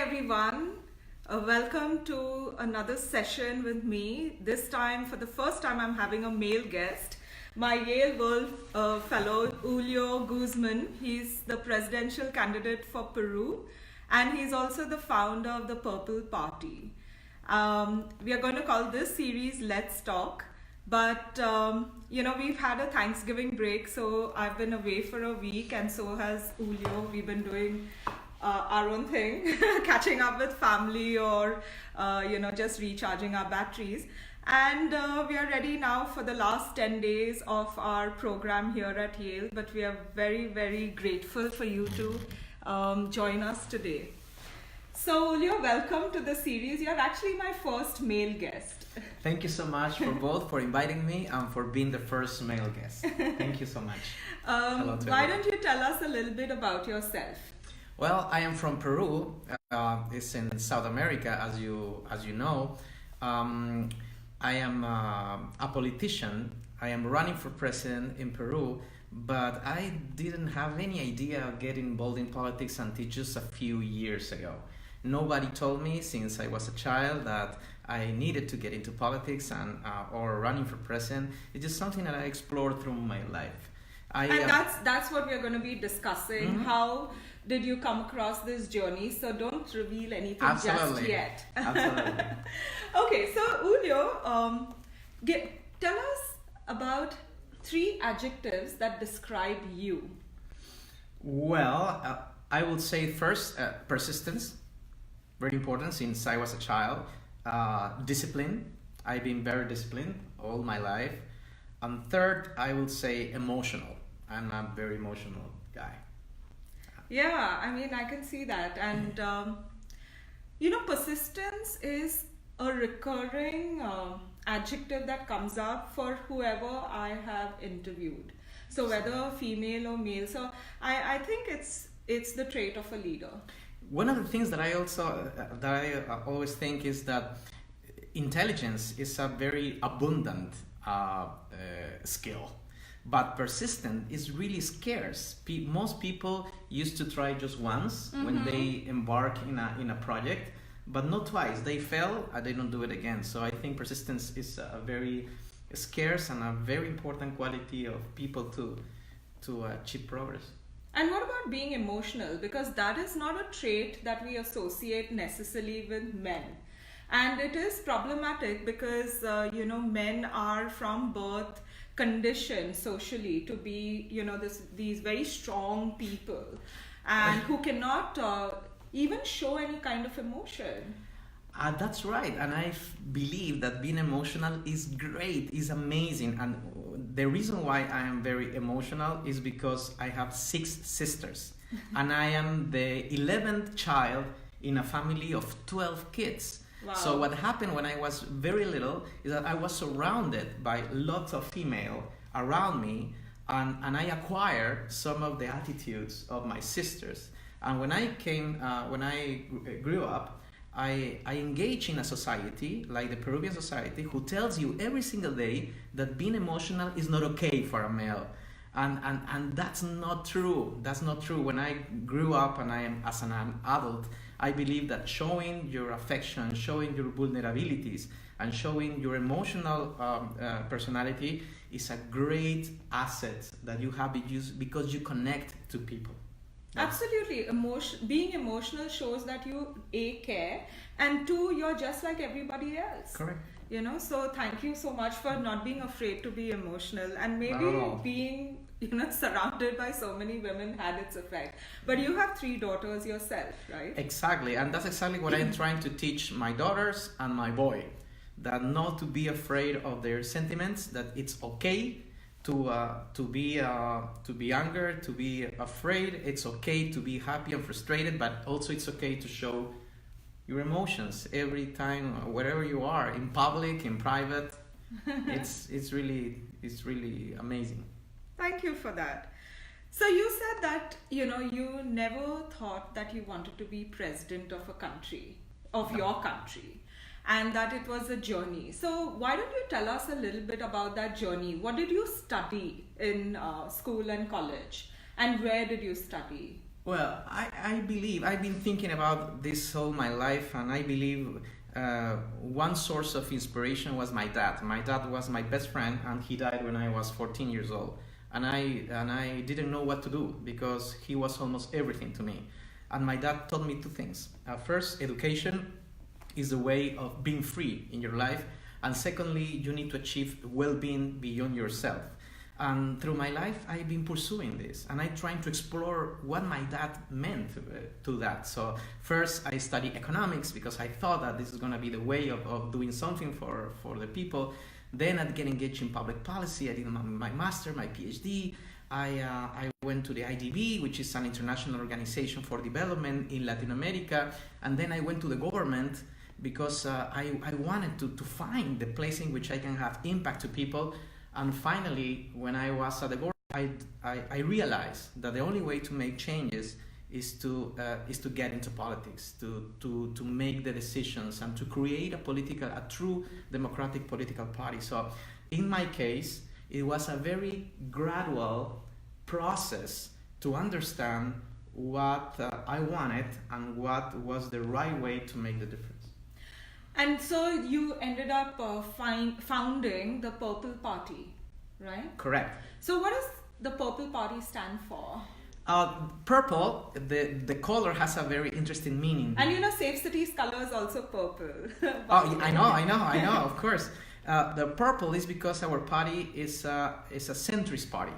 everyone. Welcome to another session with me. This time, for the first time, I'm having a male guest, my Yale World Fellow, Julio Guzman. He's the presidential candidate for Peru, and he's also the founder of the Purple Party. We are going to call this series Let's Talk. But, we've had a Thanksgiving break, so I've been away for a week, and so has Julio. We've been doing our own thing, catching up with family or, just recharging our batteries. And we are ready now for the last 10 days of our program here at Yale. But we are very, very grateful for you to join us today. So, Julio, welcome to the series. You're actually my first male guest. Thank you so much for inviting me and for being the first male guest. Thank you so much. Why don't you tell us a little bit about yourself? Well, I am from Peru. It's in South America, as you know. I am a politician. I am running for president in Peru, but I didn't have any idea of getting involved in politics until just a few years ago. Nobody told me since I was a child that I needed to get into politics or running for president. It's just something that I explored through my life. That's what we're going to be discussing. Mm-hmm. How did you come across this journey? So don't reveal anything Absolutely. just yet. Absolutely. Okay, so Julio, tell us about 3 adjectives that describe you. Well, I would say first, persistence. Very important since I was a child. Discipline. I've been very disciplined all my life. And third, I would say emotional. I'm a very emotional guy. Yeah, I mean, I can see that. And, persistence is a recurring adjective that comes up for whoever I have interviewed. So whether female or male. So I think it's the trait of a leader. One of the things that I always think is that intelligence is a very abundant skill, but persistent is really scarce. Most people used to try just once when they embark in a project, but not twice. They fail and they don't do it again. So I think persistence is a very scarce and a very important quality of people to achieve progress. And what about being emotional? Because that is not a trait that we associate necessarily with men. And it is problematic because, men are from birth conditioned socially to be, these very strong people and who cannot even show any kind of emotion. That's right, and I believe that being emotional is great, is amazing, and the reason why I am very emotional is because I have 6 sisters, and I am the 11th child in a family of 12 kids. Wow. So what happened when I was very little is that I was surrounded by lots of female around me, and I acquired some of the attitudes of my sisters. And when I grew up, I engage in a society like the Peruvian society who tells you every single day that being emotional is not okay for a male. And that's not true. That's not true. When I grew up and I am as an adult, I believe that showing your affection, showing your vulnerabilities, and showing your emotional personality is a great asset that you have because you connect to people. Absolutely. Being emotional shows that you A, care, and 2, you're just like everybody else. Correct. So thank you so much for not being afraid to be emotional, and maybe being surrounded by so many women had its effect. But you have 3 daughters yourself, right? Exactly, and that's exactly what I'm trying to teach my daughters and my boy, that not to be afraid of their sentiments, that it's okay to be angry, to be afraid. It's okay to be happy and frustrated, but also it's okay to show your emotions every time, wherever you are, in public, in private. It's really amazing. Thank you for that. So you said that you never thought that you wanted to be president of a country, of your country, and that it was a journey. So why don't you tell us a little bit about that journey? What did you study in school and college, and where did you study? Well, I believe I've been thinking about this all my life, and I believe one source of inspiration was my dad. My dad was my best friend, and he died when I was 14 years old. And I didn't know what to do because he was almost everything to me. And my dad taught me two things. First, education is a way of being free in your life, and secondly, you need to achieve well-being beyond yourself. And through my life, I've been pursuing this, and I'm trying to explore what my dad meant to that. So first, I studied economics because I thought that this is going to be the way of doing something for the people. Then I get engaged in public policy. I did my master, my PhD. I went to the IDB, which is an international organization for development in Latin America. And then I went to the government because I wanted to find the place in which I can have impact to people. And finally, when I was at the government, I realized that the only way to make changes is to get into politics, to make the decisions and to create a true democratic political party. So in my case, it was a very gradual process to understand what I wanted and what was the right way to make the difference. And so you ended up founding the Purple Party, right? Correct. So what does the Purple Party stand for? Purple, the color has a very interesting meaning. And you know, Safe City's color is also purple. Oh, I know, of course. The purple is because our party is a centrist party.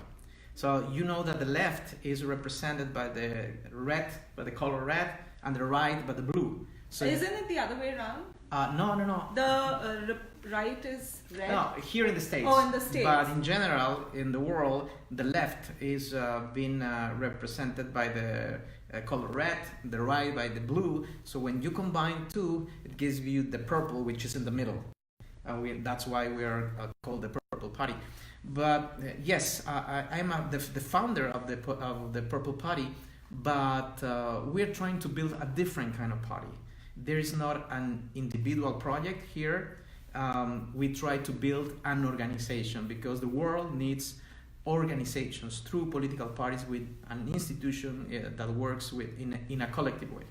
So you know that the left is represented by the red, by the color red, and the right by the blue. So isn't it the other way around? No. The right is red? No, here in the States. Oh, in the States. But in general, in the world, the left is being represented by the color red, the right by the blue. So when you combine two, it gives you the purple, which is in the middle. That's why we are called the Purple Party. But yes, I'm the founder of the Purple Party, but we're trying to build a different kind of party. There is not an individual project here. We try to build an organization because the world needs organizations, true political parties with an institution that works in a collective way.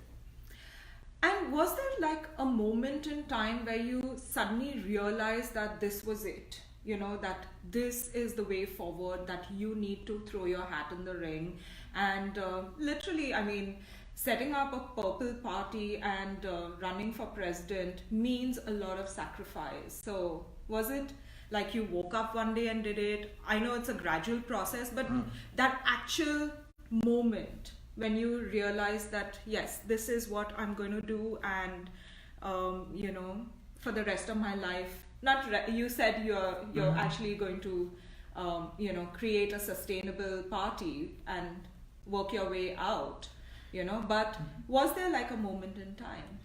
And was there like a moment in time where you suddenly realized that this was it? You know, that this is the way forward, that you need to throw your hat in the ring. And literally, I mean, setting up a Purple Party and running for president means a lot of sacrifice. So was it like you woke up one day and did it? I know it's a gradual process, but that actual moment when you realize that, yes, this is what I'm going to do, and you know, for the rest of my life, you said you're actually going to you know, create a sustainable party and work your way out, you know, but was there like a moment in time?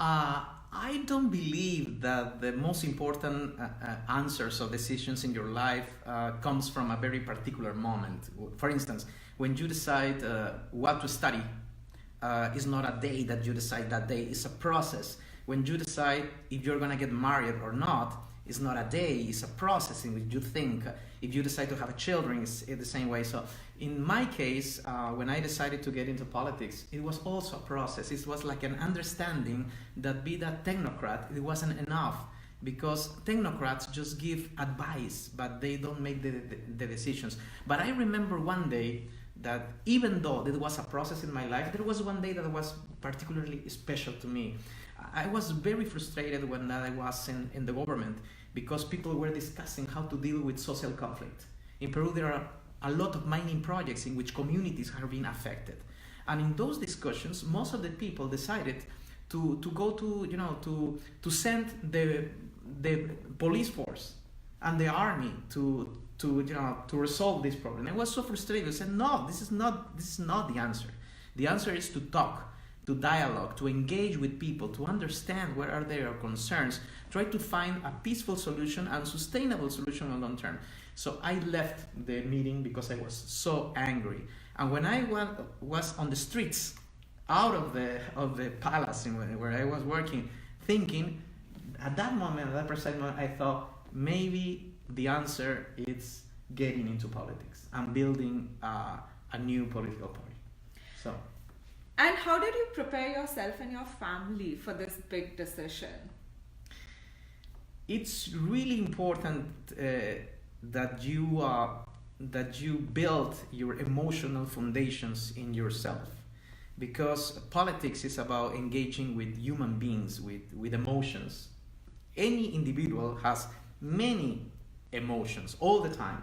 I don't believe that the most important answers or decisions in your life comes from a very particular moment. For instance, when you decide what to study, it's not a day that you decide that day, it's a process. When you decide if you're going to get married or not, it's not a day, it's a process in which you think. If you decide to have children, it's the same way. So in my case, when I decided to get into politics, it was also a process. It was like an understanding that being a technocrat, it wasn't enough, because technocrats just give advice, but they don't make the decisions. But I remember one day that even though there was a process in my life, there was one day that was particularly special to me. I was very frustrated when I was in the government, because people were discussing how to deal with social conflict. In Peru, there are a lot of mining projects in which communities are being affected. And in those discussions, most of the people decided to go to, you know, to send the police force and the army to resolve this problem. I was so frustrated. I said, no, this is not the answer. The answer is to talk, to dialogue, to engage with people, to understand what are their concerns, try to find a peaceful solution and sustainable solution on long term. So I left the meeting because I was so angry. And when I was on the streets, out of the palace where I was working, thinking, at that moment, at that precise moment, I thought maybe the answer is getting into politics and building a new political party. So And how did you prepare yourself and your family for this big decision? it's really important that you build your emotional foundations in yourself, because politics is about engaging with human beings with emotions. Any individual has many emotions all the time.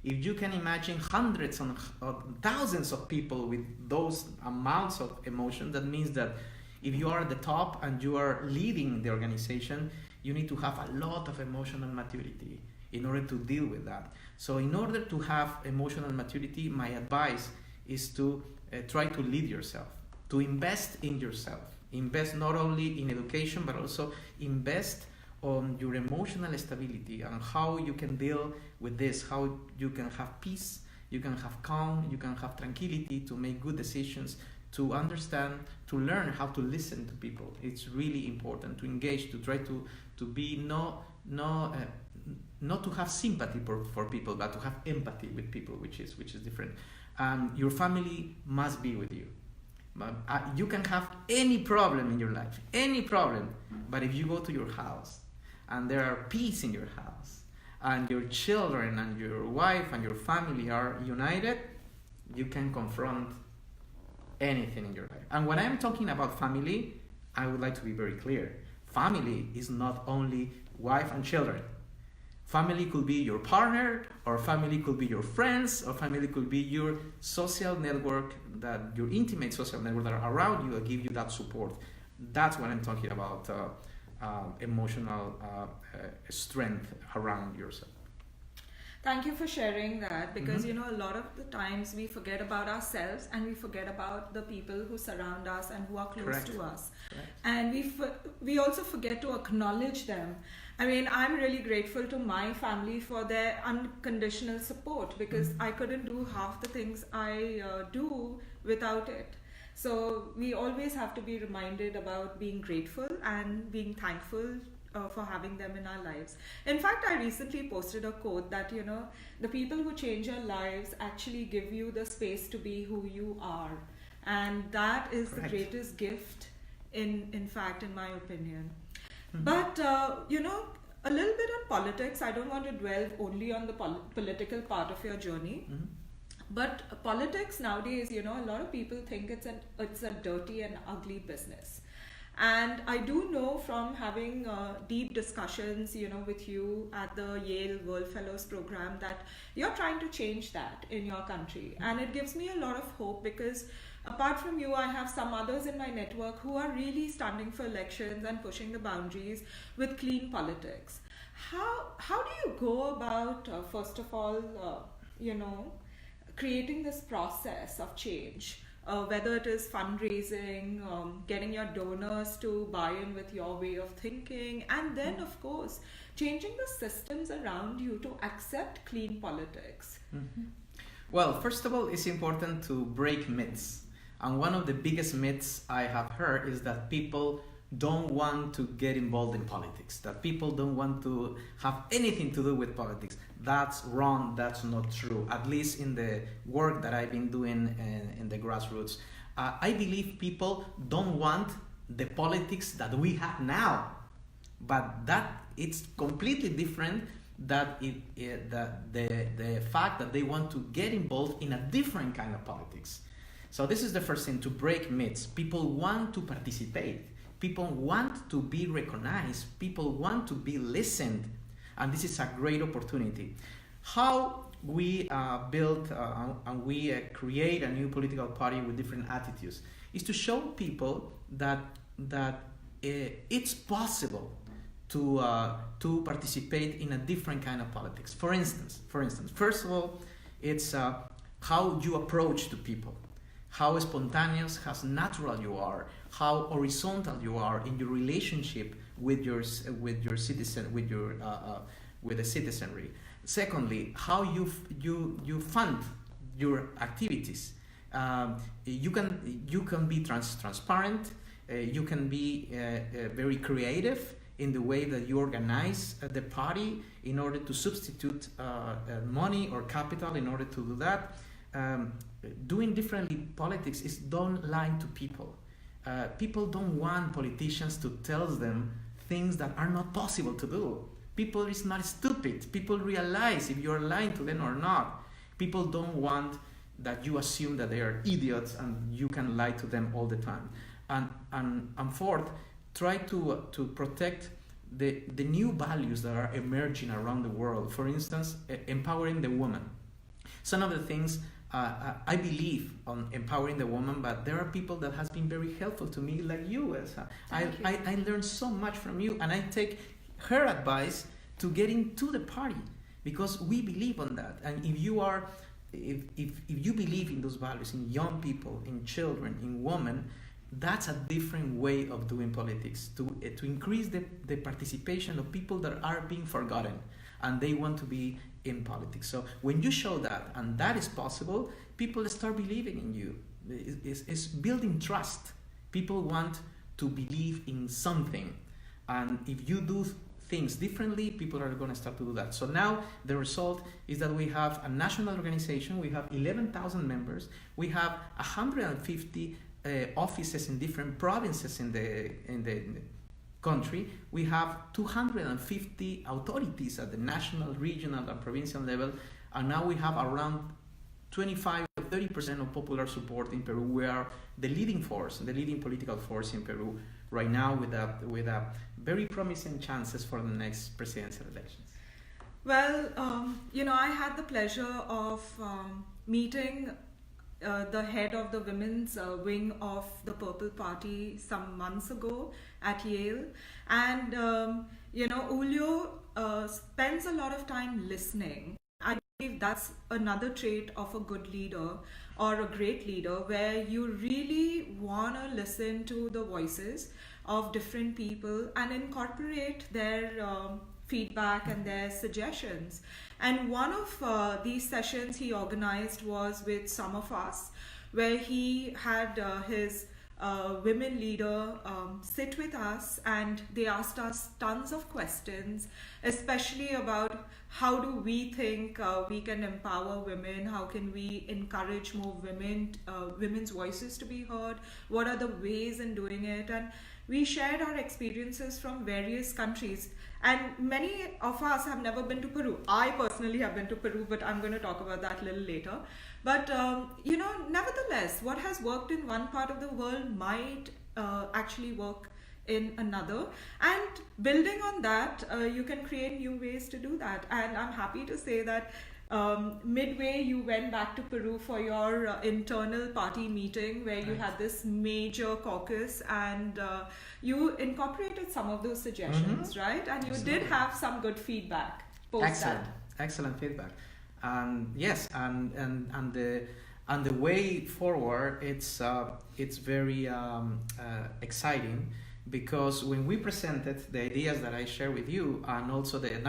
If you can imagine hundreds of thousands of people with those amounts of emotion, that means that if you are at the top and you are leading the organization, you need to have a lot of emotional maturity in order to deal with that. So in order to have emotional maturity, my advice is to try to lead yourself, to invest in yourself. Invest not only in education, but also invest on your emotional stability and how you can deal with this, how you can have peace, you can have calm, you can have tranquility to make good decisions, to understand, to learn how to listen to people. It's really important to engage, to try to be not to have sympathy for people, but to have empathy with people, which is different. Your family must be with you. You can have any problem in your life, any problem, but if you go to your house and there are peace in your house, and your children and your wife and your family are united, you can confront anything in your life. And when I'm talking about family, I would like to be very clear. Family is not only wife and children. Family could be your partner, or family could be your friends, or family could be your social network, that your intimate social network that are around you that give you that support. That's what I'm talking about, emotional strength around yourself. Thank you for sharing that, because a lot of the times we forget about ourselves and we forget about the people who surround us and who are close Correct. to us. Correct. And we also forget to acknowledge them. I mean, I'm really grateful to my family for their unconditional support, because I couldn't do half the things I do without it. So we always have to be reminded about being grateful and being thankful for having them in our lives. In fact, I recently posted a quote that, the people who change your lives actually give you the space to be who you are. And that is Correct. the greatest gift, in fact, in my opinion. But, a little bit on politics. I don't want to dwell only on the political part of your journey. But politics nowadays, a lot of people think it's a dirty and ugly business. And I do know from having deep discussions, with you at the Yale World Fellows program, that you're trying to change that in your country. And it gives me a lot of hope, because apart from you, I have some others in my network who are really standing for elections and pushing the boundaries with clean politics. How do you go about, first of all, creating this process of change? Whether it is fundraising, getting your donors to buy in with your way of thinking, and then, of course, changing the systems around you to accept clean politics. Well, first of all, it's important to break myths. And one of the biggest myths I have heard is that people don't want to get involved in politics, that people don't want to have anything to do with politics. That's wrong. That's not true. At least in the work that I've been doing in the grassroots, I believe people don't want the politics that we have now, but that it's completely different. That the fact that they want to get involved in a different kind of politics. So this is the first thing, to break myths. People want to participate. People want to be recognized. People want to be listened. And this is a great opportunity. How we build and we create a new political party with different attitudes is to show people that it's possible to participate in a different kind of politics. For instance, first of all, it's how you approach to people, how spontaneous, how natural you are, how horizontal you are in your relationship with your citizen, with the citizenry. Secondly, how you fund your activities. You can be transparent. You can be very creative in the way that you organize the party in order to substitute money or capital in order to do that. doing differently politics is don't lie to people. People don't want politicians to tell them things that are not possible to do. People is not stupid. People realize if you're lying to them or not. People don't want that you assume that they are idiots and you can lie to them all the time. And fourth, try to protect the new values that are emerging around the world. For instance, empowering the woman. Some of the things I believe on empowering the woman, but there are people that has been very helpful to me, like you, Elsa. I learned so much from you, and I take her advice to get into the party because we believe on that. And if you are, if you believe in those values, in young people, in children, in women, that's a different way of doing politics to increase the participation of people that are being forgotten and they want to be in politics. So when you show that, and that is possible, people start believing in you. It's building trust. People want to believe in something. And if you do things differently, people are going to start to do that. So now the result is that we have a national organization, we have 11,000 members, we have 150 offices in different provinces in the country. We have 250 authorities at the national, regional, and provincial level, and now we have around 25 or 30% of popular support in Peru. We are the leading force, the leading political force in Peru right now, with a very promising chances for the next presidential elections. Well, I had the pleasure of meeting the head of the women's wing of the Purple Party some months ago at Yale. And, Julio spends a lot of time listening. I believe that's another trait of a good leader or a great leader, where you really want to listen to the voices of different people and incorporate their feedback and their suggestions. And one of these sessions he organized was with some of us, where he had his women leader sit with us, and they asked us tons of questions, especially about how do we think we can empower women, how can we encourage more women's voices to be heard, what are the ways in doing it. And we shared our experiences from various countries, and many of us have never been to Peru. I personally have been to Peru, but I'm going to talk about that a little later. But, nevertheless, what has worked in one part of the world might actually work in another. And building on that, you can create new ways to do that. And I'm happy to say that midway you went back to Peru for your internal party meeting, where you had this major caucus, and you incorporated some of those suggestions, right? And you did have some good feedback post that. Excellent feedback. Yes, and the way forward, it's very exciting, because when we presented the ideas that I share with you, and also the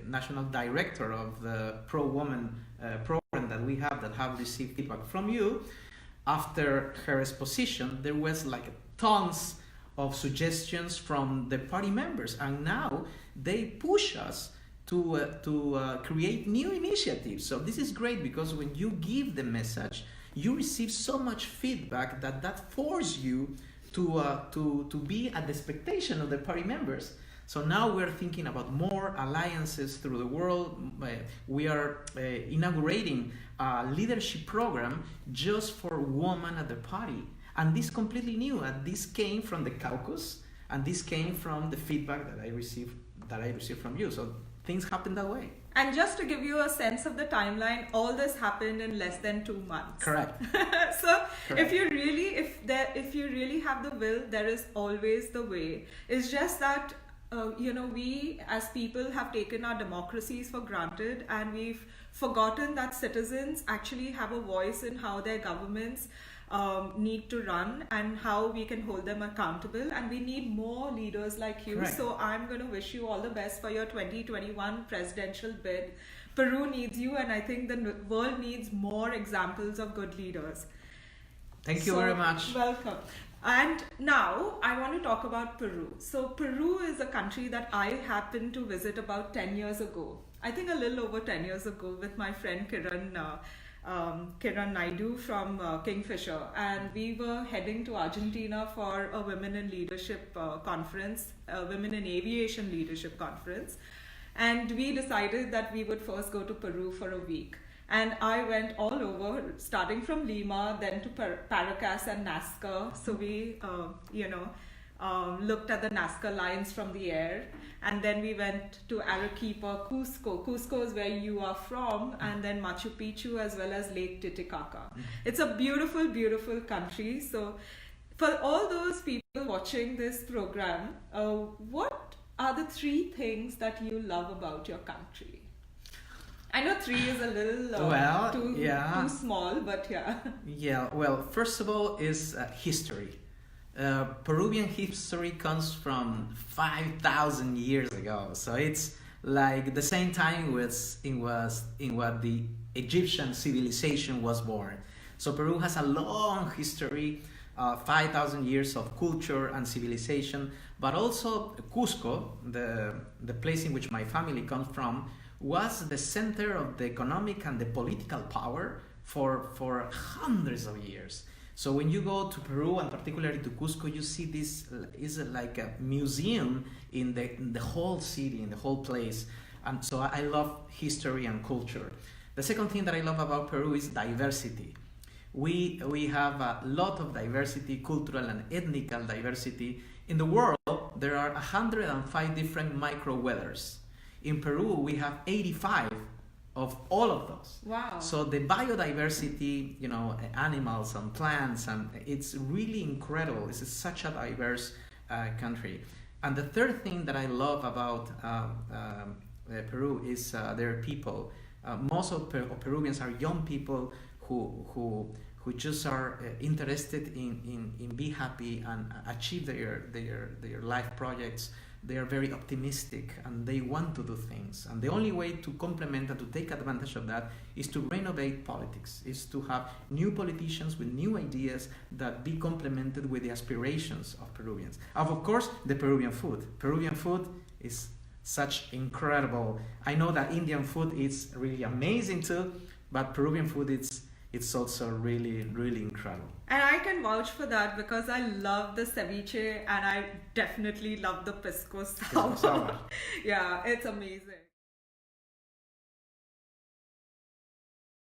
national director of the Pro Woman program that we have received feedback from you, after her exposition, there was like tons of suggestions from the party members, and now they push us to create new initiatives. So this is great, because when you give the message, you receive so much feedback that forces you to be at the expectation of the party members. So now we're thinking about more alliances through the world. We are inaugurating a leadership program just for women at the party. And this is completely new. And this came from the caucus, and this came from the feedback that I received from you. So things happen that way. And just to give you a sense of the timeline, all this happened in less than 2 months. Correct. So correct. If you really have the will, there is always the way. It's just that we as people have taken our democracies for granted, and we've forgotten that citizens actually have a voice in how their governments need to run and how we can hold them accountable, and we need more leaders like you. Correct. So I'm going to wish you all the best for your 2021 presidential bid. Peru needs you, and I think the world needs more examples of good leaders. Thank you very much. Welcome. And now I want to talk about Peru. So Peru is a country that I happened to visit about 10 years ago. I think a little over 10 years ago, with my friend Kiran. Kiran Naidu from Kingfisher, and we were heading to Argentina for a Women in Leadership conference, Women in Aviation Leadership conference. And we decided that we would first go to Peru for a week. And I went all over, starting from Lima, then to Paracas and Nazca. So we, looked at the Nazca lines from the air. And then we went to Arequipa, Cusco. Cusco is where you are from, and then Machu Picchu as well as Lake Titicaca. It's a beautiful, beautiful country. So for all those people watching this program, what are the 3 things that you love about your country? I know 3 is a little too small, but yeah. Yeah, well, first of all is history. Peruvian history comes from 5,000 years ago, so it's like the same time in what the Egyptian civilization was born. So Peru has a long history, 5,000 years of culture and civilization, but also Cusco, the place in which my family comes from, was the center of the economic and the political power for hundreds of years. So when you go to Peru, and particularly to Cusco, you see this is like a museum in the whole city, in the whole place. And so I love history and culture. The second thing that I love about Peru is diversity. We have a lot of diversity, cultural and ethnical diversity. In the world, there are 105 different micro-weathers. In Peru, we have 85 of all of those. Wow. So the biodiversity, animals and plants, and it's really incredible. This is such a diverse country. And the third thing that I love about Peru is their people. Most of Peruvians are young people who just are interested in be happy and achieve their life projects. They are very optimistic and they want to do things. And the only way to complement and to take advantage of that is to renovate politics, is to have new politicians with new ideas that be complemented with the aspirations of Peruvians. And of course, the Peruvian food. Peruvian food is such incredible. I know that Indian food is really amazing too, but Peruvian food it's also really, really incredible. And I can vouch for that because I love the ceviche and I definitely love the pisco sour. Yeah, it's amazing.